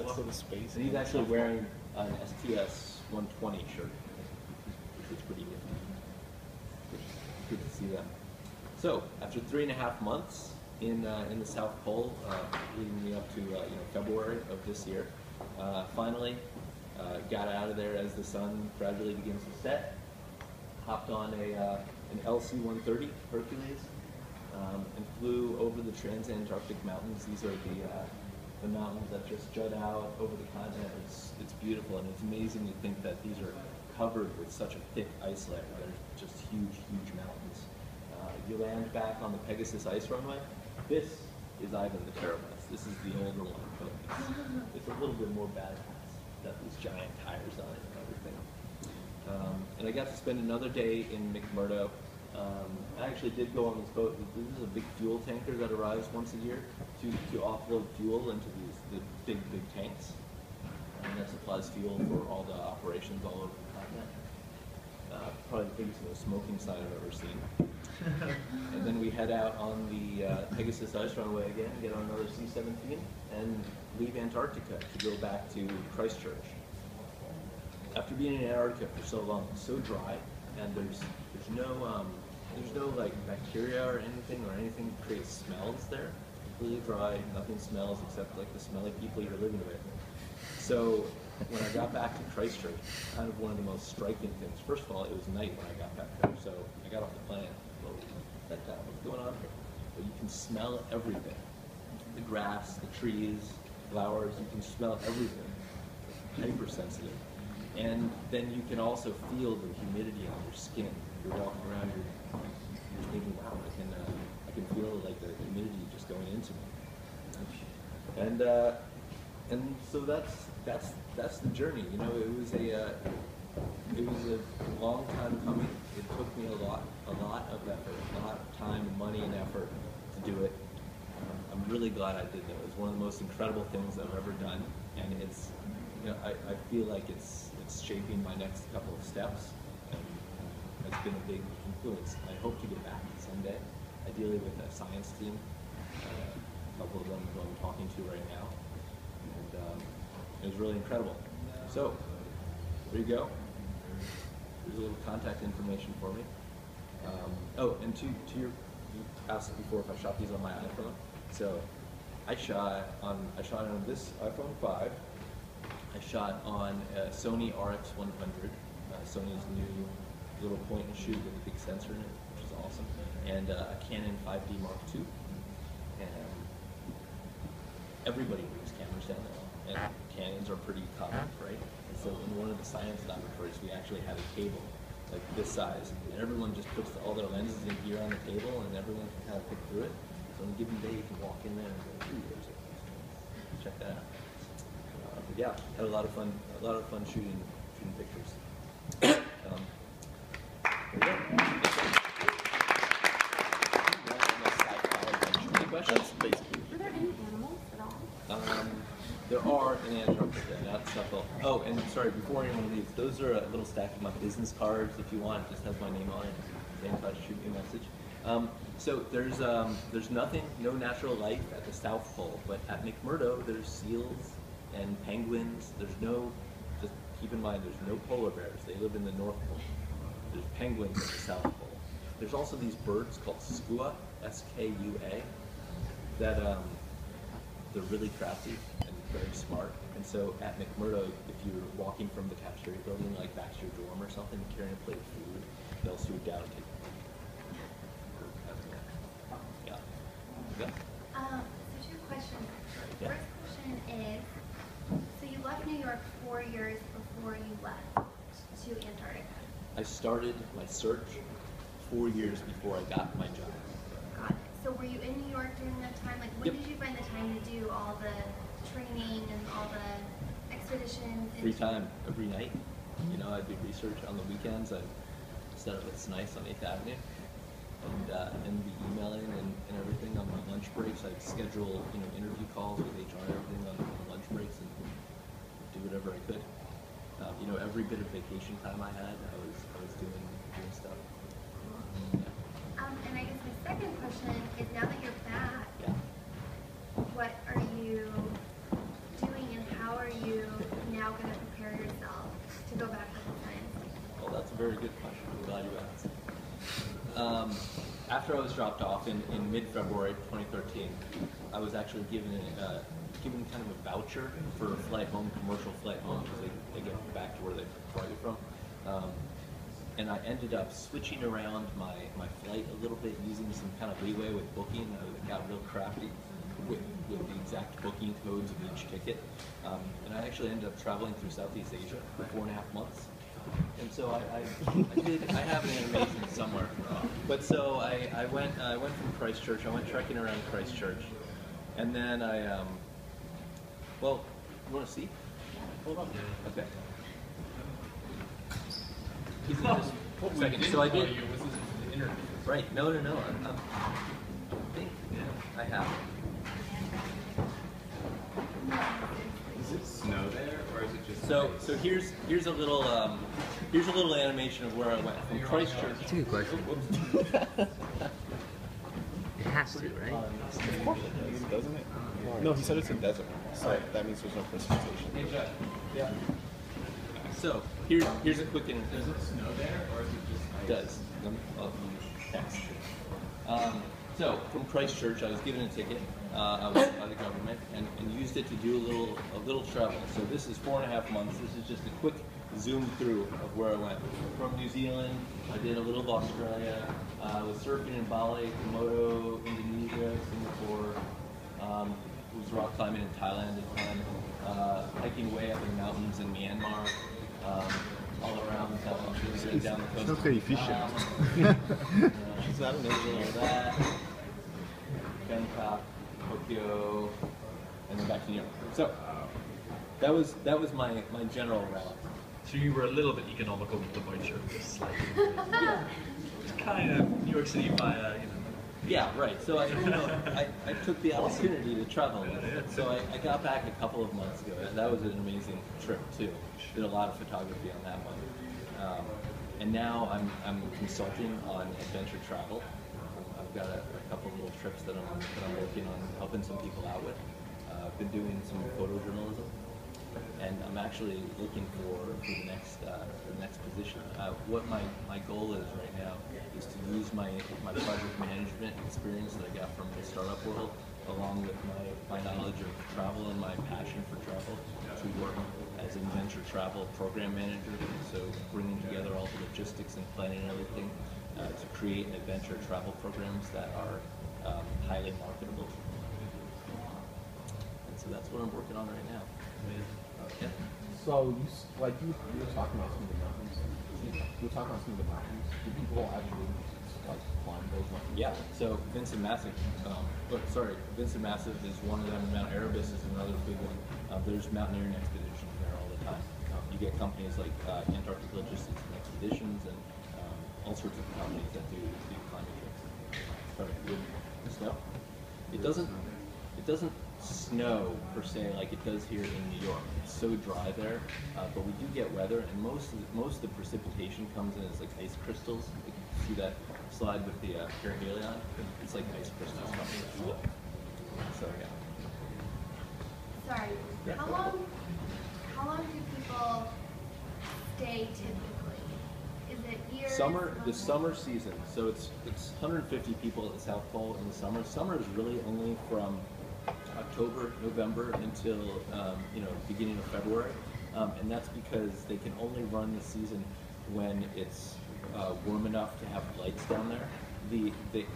And he's actually wearing an STS-120 shirt, which is pretty good to see them. So after 3.5 months in the South Pole, leading me up to February of this year, finally got out of there as the sun gradually begins to set. Hopped on an LC-130 Hercules. And flew over the Transantarctic Mountains. These are the mountains that just jut out over the continent. It's beautiful, and it's amazing to think that these are covered with such a thick ice layer. They're just huge, huge mountains. You land back on the Pegasus ice runway. This is Ivan the Terrorist. This is the older one, but it's a little bit more badass. Got these giant tires on it and everything. And I got to spend another day in McMurdo. I actually did go on this boat. This is a big fuel tanker that arrives once a year to offload fuel into the big tanks. And that supplies fuel for all the operations all over the continent. Probably the biggest smoking sign I've ever seen. And then we head out on the Pegasus ice runway again, get on another C-17, and leave Antarctica to go back to Christchurch. After being in Antarctica for so long, it's so dry, and there's no like bacteria or anything that creates smells there. Completely dry, nothing smells except like the smelly people you're living with. So when I got back to Christchurch, kind of one of the most striking things. First of all, it was night when I got back there, so I got off the plane. What's going on here? But you can smell everything. The grass, the trees, flowers, you can smell everything. Hypersensitive. And then you can also feel the humidity on your skin. You're walking around, you're thinking, wow, I can feel like the humidity just going into me. And so that's the journey. It was a long time coming. It took me a lot of effort, a lot of time and money and effort to do it. I'm really glad I did that. It was one of the most incredible things I've ever done, and it's, I feel like it's shaping my next couple of steps, and it's been a big influence. I hope to get back someday, ideally with a science team, a couple of them who I'm talking to right now, and it was really incredible. So there you go. There's a little contact information for me. Oh, and to your, you asked before if I shot these on my iPhone. So I shot on this iPhone 5. I shot on a Sony RX100, Sony's new little point and shoot with a big sensor in it, which is awesome, and a Canon 5D Mark II. And everybody brings cameras down there, and Canons are pretty common, right? And so in one of the science laboratories, we actually had a table like this size, and everyone just puts all their lenses in here on the table, and everyone can kind of pick through it. So on a given day, you can walk in there and go, ooh, there's it. Check that out. But yeah, had a lot of fun shooting pictures. There you go. Any questions? Were there any animals at all? There are in Antarctica, not Suffolk. Oh, and sorry, before anyone leaves, those are a little stack of my business cards. If you want, it just has my name on it. Stay in touch, shoot me a message. So there's nothing, no natural life at the South Pole, but at McMurdo there's seals and penguins. There's no, just keep in mind, there's no polar bears. They live in the North Pole. There's penguins at the South Pole. There's also these birds called skua, S-K-U-A, that they're really crafty and very smart. And so at McMurdo, if you're walking from the cafeteria building, like back to your dorm or something, carrying a plate of food, they'll swoop down and take it. Yeah. Yeah. So two questions actually. Yeah. First question is, so you left New York 4 years before you left to Antarctica. I started my search 4 years before I got my job. Got it. So were you in New York during that time? Like when did you find the time to do all the training and all the expeditions? Free time every night. You know, I do research on the weekends. I set up at Snice on 8th Avenue and be emailing and everything on my lunch breaks. I'd schedule, you know, interview calls with HR and everything on lunch breaks and do whatever I could. You know, every bit of vacation time I had, I was doing stuff. Yeah. And I guess my second question is, now that you're back, Yeah. what are you doing and how are you now going to prepare yourself to go back to the science? Well, that's a very good question. I'm glad you asked. After I was dropped off in mid-February 2013, I was actually given kind of a voucher for a flight home, commercial flight home, because they get back to where they brought you from. And I ended up switching around my flight a little bit, using some kind of leeway with booking. I got real crafty with the exact booking codes of each ticket. And I actually ended up traveling through Southeast Asia for 4.5 months. And so I have an animation somewhere. But so I went from Christchurch. I went trekking around Christchurch, and then well, you want to see? Hold on. Okay. Second. So I did. Right. No. I think I have it. Is it snow there, or is it just? So here's a little animation of where I went from Christchurch. That's a good question. It has to, right? Of course it does, doesn't it? No, he said it's a desert, so that means there's no precipitation. Yeah. So here's a quick introduction. Does it snow there, or is it just? It does. Text. So from Christchurch, I was given a ticket by the government and used it to do a little travel. So this is 4.5 months. This is just a quick zoom through of where I went. From New Zealand, I did a little of Australia. I was surfing in Bali, Komodo, Indonesia, Singapore. Was rock climbing in Thailand at the time. Hiking way up in the mountains in Myanmar. All around down the coast. Sounds pretty efficient. She's not an Asian that. Bangkok, Tokyo, and then back to New York. So that was my general route. So you were a little bit economical with the voucher, just slightly. It's kind of New York City via, you know. Yeah, right. So I took the opportunity to travel. So I got back a couple of months ago. That was an amazing trip too. Did a lot of photography on that one. And now I'm consulting on adventure travel. I've got a couple of little trips that I'm working on helping some people out with. I've been doing some photojournalism. and I'm actually looking for the next position. What my goal is right now is to use my project management experience that I got from the startup world, along with my knowledge of travel and my passion for travel, to work as an adventure travel program manager. So bringing together all the logistics and planning and everything to create adventure travel programs that are highly marketable. And so that's what I'm working on right now. Yeah. So you were talking about some of the mountains. You were talking about some of the mountains. Do people actually like climb those mountains? Yeah. So Vincent Massive, Vincent Massive is one of them. Mount Erebus is another big one. There's mountaineering expeditions there all the time. You get companies like Antarctic Logistics and Expeditions, and all sorts of companies that do climbing trips. Sorry, with snow. It doesn't snow per se like it does here in New York. It's so dry there, but we do get weather, and most of the precipitation comes in as like ice crystals. You can see that slide with the perihelion. It's like ice crystals coming down. So yeah. Sorry. Yeah. How long do people stay typically? Is it years? The summer season. So it's 150 people at the South Pole in the summer. Summer is really only from October, November until beginning of February, and that's because they can only run the season when it's warm enough to have lights down there. The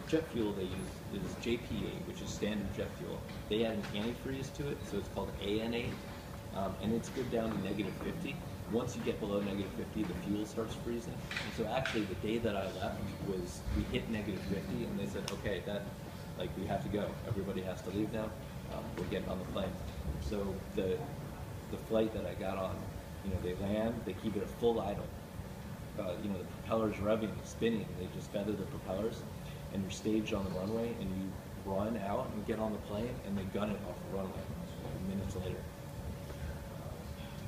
jet fuel they use is JP8, which is standard jet fuel. They add an antifreeze to it, so it's called AN8, and it's good down to -50. Once you get below -50, the fuel starts freezing. And so actually, the day that I left was we hit -50, and they said, okay, we have to go. Everybody has to leave now. We're getting on the plane. So the flight that I got on, they land, they keep it at full idle. The propellers revving, spinning, they just feather the propellers, and you're staged on the runway, and you run out and get on the plane, and they gun it off the runway minutes later.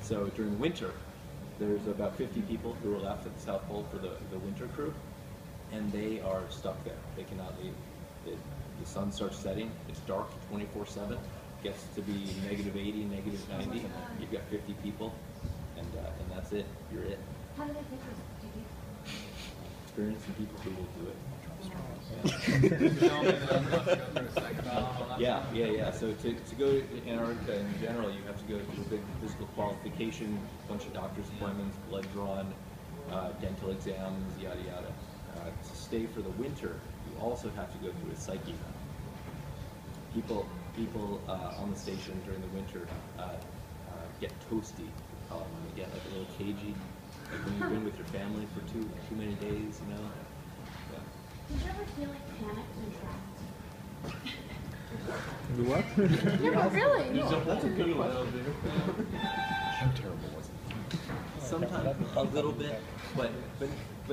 So during winter, there's about 50 people who are left at the South Pole for the winter crew, and they are stuck there. They cannot leave. The sun starts setting, it's dark 24/7, gets to be -80, -90, you've got 50 people, and that's it, you're it. How do they pick this? Experienced people who will do it. Yeah. So to go to Antarctica in general, you have to go through a big physical qualification, bunch of doctor's appointments, blood drawn, dental exams, yada yada. To stay for the winter, you also have to go through a psyche. People on the station during the winter get toasty. They get like a little cagey. Like when you've been with your family for too many days, Yeah. Did you ever feel like panicked and trapped? The what? Yeah, but really. No, that's a good question. How terrible was it? Sometimes a little bit, but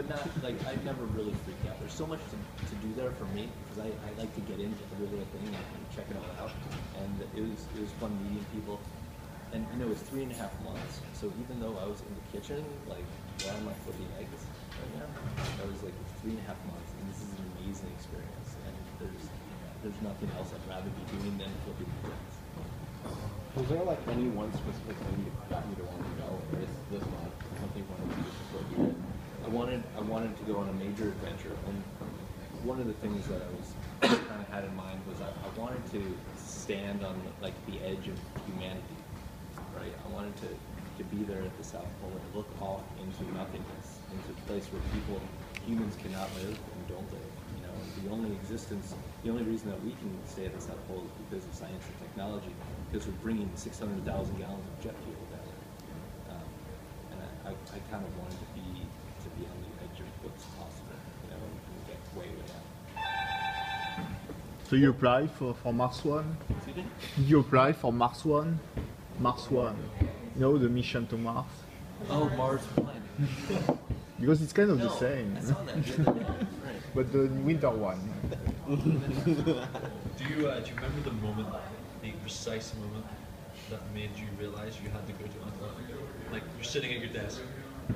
not like I never really freaked out. There's so much to do there for me because I like to get into every little thing and check it all out, and it was fun meeting people. And it's 3.5 months, so even though I was in the kitchen, like, why am I flipping eggs right now? I was like 3.5 months, and this is an amazing experience, and there's nothing else I'd rather be doing than flipping eggs. Was there like any one specific thing that got you to want to go, or is this not something you wanted to do before you did? I wanted to go on a major adventure, and one of the things that I was kind of had in mind was I wanted to stand on like the edge of humanity. Right? I wanted to be there at the South Pole and look off into nothingness, into a place where humans cannot live and don't live. The only reason that we can stay at the South Pole is because of science and technology, because we're bringing 600,000 gallons of jet fuel down there. And I kind of wanted to be on the edge of what's possible, and get way out. So you applied for Mars One? Excuse me? Did you apply for Mars One? Mars One. The mission to Mars. Oh, Mars One. Because it's kind of the same. I saw that the other day. Right. But the winter one. Do you remember the moment, the precise moment that made you realize you had to go to Antarctica? Like you're sitting at your desk,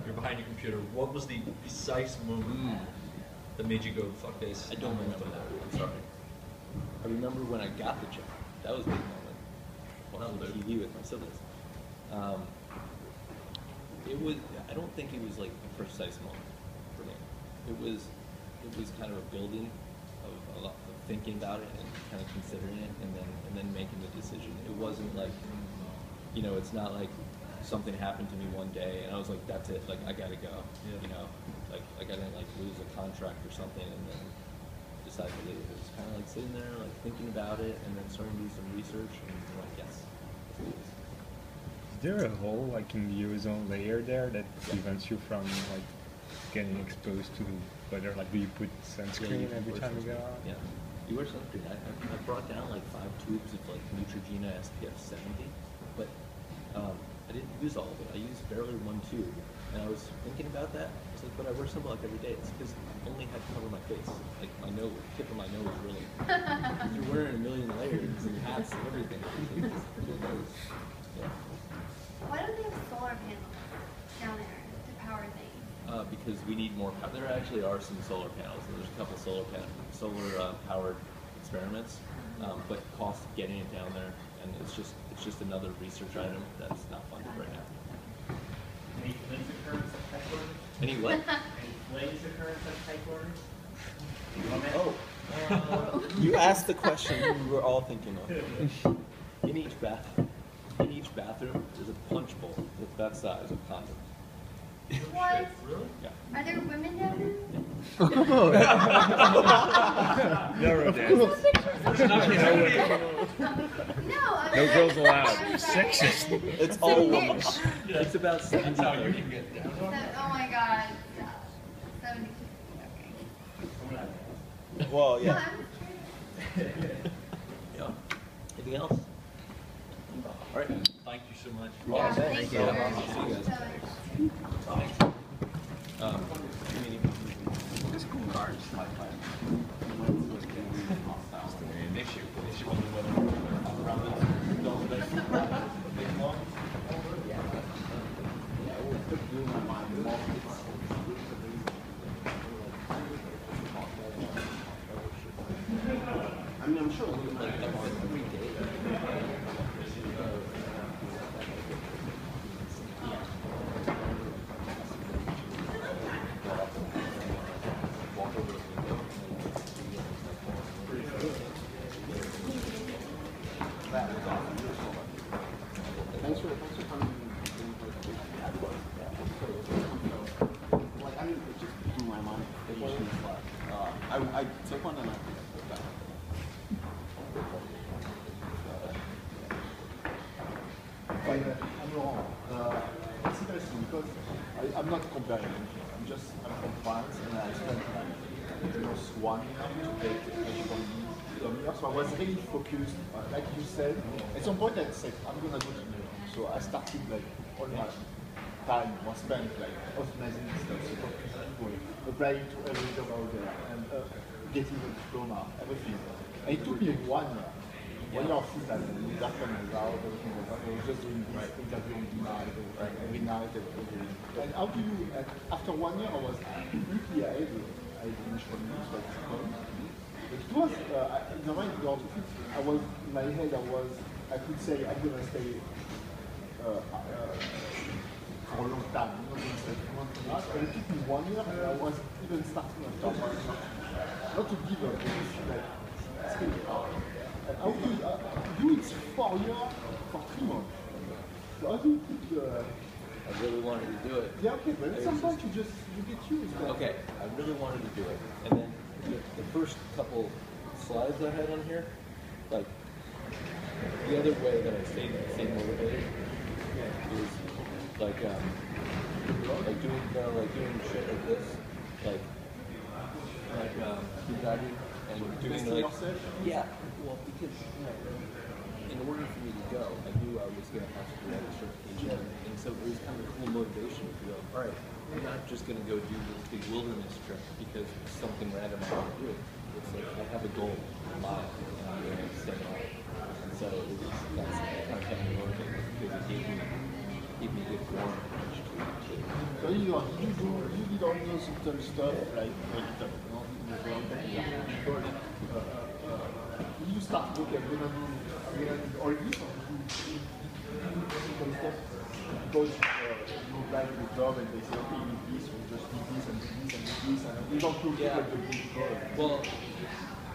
you're behind your computer. What was the precise moment that made you go, fuck this? I don't remember that. I'm sorry. I remember when I got the job. That was a big moment. Watching TV with my siblings. It was. I don't think it was like a precise moment for me. It was kind of a building of a lot of thinking about it and kind of considering it, and then making the decision. It wasn't like, you know, it's not like something happened to me one day and I was like, that's it. Like I gotta go. Yeah. You know, like I gotta like lose a contract or something and then decide to leave. It was kind of like sitting there, like thinking about it, and then starting to do some research, and like, yes. Is there a hole like in the ozone layer there that prevents you from like getting exposed to the weather? Like, do you put sunscreen every time you go out? Yeah, you wear sunscreen. I brought down like 5 tubes of like Neutrogena SPF 70, but I didn't use all of it. I used barely 1 tube, and I was thinking about that. I was like, but I wear sunblock every day. It's because I only had to cover my face, like my nose, tip of my nose, really. You're wearing a million layers and hats and everything. Yeah. Why don't they have solar panels down there to power things? Because we need more power. There actually are some solar panels. There's a couple solar powered experiments, but cost of getting it down there, and it's just another research item that's not funded right now. Any flames occurrence of type orders? Any what? Any flames occurrence of type orders? Oh, you asked the question we were all thinking of. In each bathroom, there's a punch bowl that's that size of condom. What? Yeah. Are there women down there? Never did. No, I No mean, girls allowed. I'm sorry. Sexist. It's all women. It's about That's how 70. you can get down. Oh my god. Stop. 70. Okay. Well, No, yeah. I'm curious. Yeah. Anything else? All right. Thank you so much. Yeah, thank you. very See you guys. much. It's cool cars. I mean, I'm sure we might have on every day. Thanks for coming. Like, I mean, it just blew my mind. I took one and I put that. I'm wrong. It's interesting because I'm not comparing anything. I'm from France and I spent like almost 1 year to take H1B. So I was really focused. Like you said, at some point I said, I'm gonna go to New York. So I started like all my time was spent like optimizing stuff, so applying to every job out there and getting a diploma, everything. And it took me 1 year. 1 year of full time, and that time was out, everything was out. I was just doing this interview on demand every night. And how do you, after 1 year, I was completely able. I finished one year, so it's fun. But it was, in the mind, I was, in my head, I could say, I'm going to stay for a long time. I'm not going to stay for months and months. But it took me 1 year, and I was even starting on top. Not to give up, but it's like, it's really hard. And how do you do it 4 years for 3 months? So how do you put I really wanted to do it. yeah, okay, but at some point you get used to it. Okay, I really wanted to do it. And then the first couple slides I had on here, like, the other way that I stayed motivated is like doing shit like this, like diving and doing like, yeah, well, because in order for me to go, I knew I was going to have to do that certification, and so it was kind of a cool motivation to go, all right, I'm not just going to go do this big wilderness trip because it's something random I want to do. It's like I have a goal in mind, and I'm going to stay on it. And so that's kind of kept me motivated because it gave me good form. So you did all those little stuff like you start looking, I'm gonna do all this, or Because you apply to the job and they say, okay, you need this, you just need this and this and this, and you don't look Yeah. at the big goal. Well,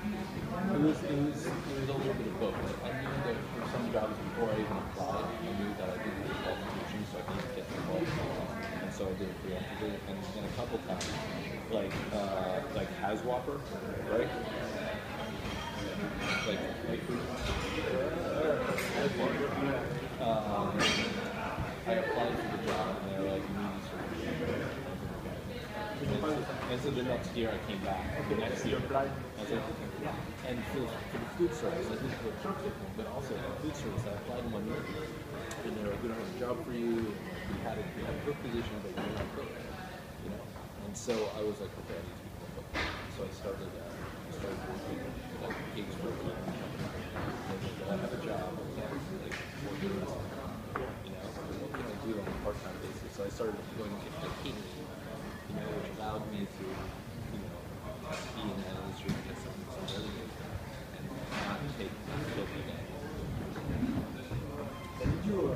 it was a little bit of both. I knew that for some jobs before I even applied, I knew that I didn't have qualifications, so I needed to get the qualifications. And so I did it preemptively, and a couple times, like Haswapper, right? Like I applied for the job, and they were like, you need these certifications. And so the next year I came back. The next year, I was like, yeah. And for the food service, I did for the church thing, but also for the food service, I applied in 1 year. And they were like, we don't have a job for you. We had a cook position, but you're not cook. You know. And so I was like, okay, I need to become a cook. So I started working like gigs for a week. I have a job. I can't like work the rest of the time. You know, what can I do on a part-time basis? So I started going to get catering. You know, which allowed me to, you know, be in that industry and get some revenue and not take filthy day. And did you,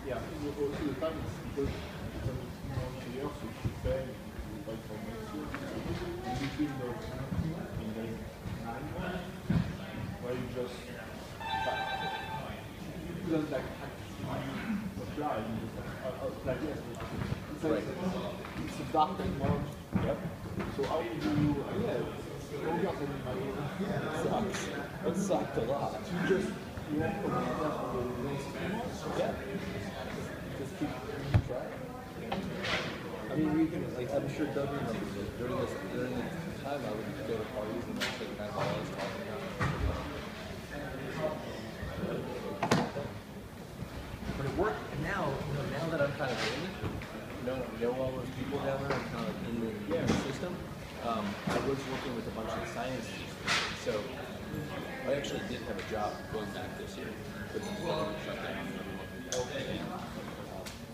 yeah, you go to the time because it's only 2 years, so you prepare, you buy for next year. In between those, in the 9 months, where you just, you couldn't like apply, you just apply, yes. It's like, it's a dark month. Yep. So how do you, yeah, it's longer than my own. It sucks. It sucked a lot. You have to for the next 2 months? Yeah. Just keep trying. I mean, we can, like, I'm sure Doug remembers it. During the time, I would go to parties and that's like kind of all I was talking about. But it worked. And now, you know, now that I'm kind of in it, know all those people down there, I'm kind of in the system. I was working with a bunch of science teachers, so I actually did have a job going back this year, but the government shut down.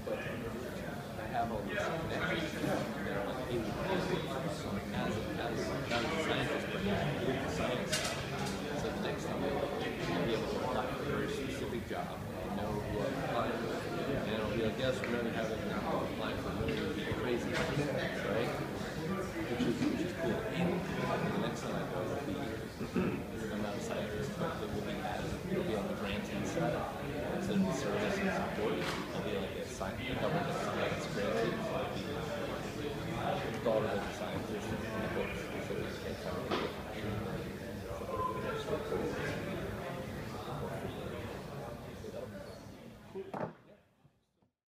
But I have all these connections, and they're like, hey, as a scientist, but with the science, so the next time I'll be able to apply for a very specific job, and I know who I'm applying with, and it'll be like, yes, we're going to have it apply for really crazy things, right? Which is cool. And the next time I go, it'll be, I'm not a scientist, but it'll be on the granting side. Instead of the service and support, I'll be like a government science grantee.